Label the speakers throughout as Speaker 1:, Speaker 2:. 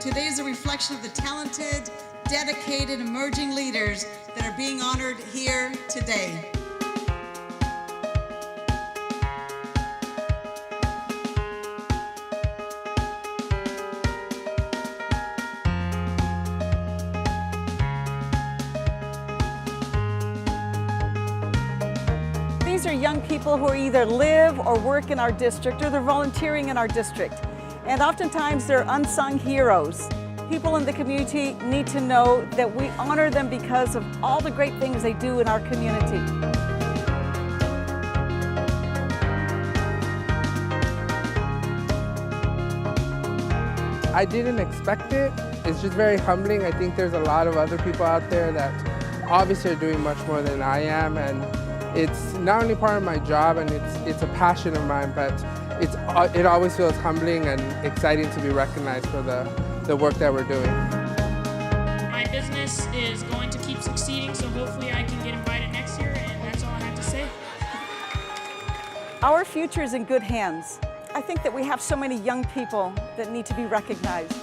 Speaker 1: Today is a reflection of the talented, dedicated, emerging leaders that are being honored here today.
Speaker 2: These are young people who either live or work in our district, or they're volunteering in our district. And oftentimes they're unsung heroes. People in the community need to know that we honor them because of all the great things they do in our community.
Speaker 3: I didn't expect it. It's just very humbling. I think there's a lot of other people out there that obviously are doing much more than I am, and it's not only part of my job and it's a passion of mine, but it always feels humbling and exciting to be recognized for the work that we're doing.
Speaker 4: My business is going to keep succeeding, so hopefully I can get invited next year, and that's all I have to say.
Speaker 2: Our future is in good hands. I think that we have so many young people that need to be recognized.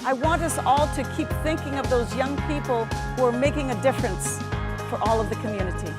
Speaker 2: I want us all to keep thinking of those young people who are making a difference for all of the community.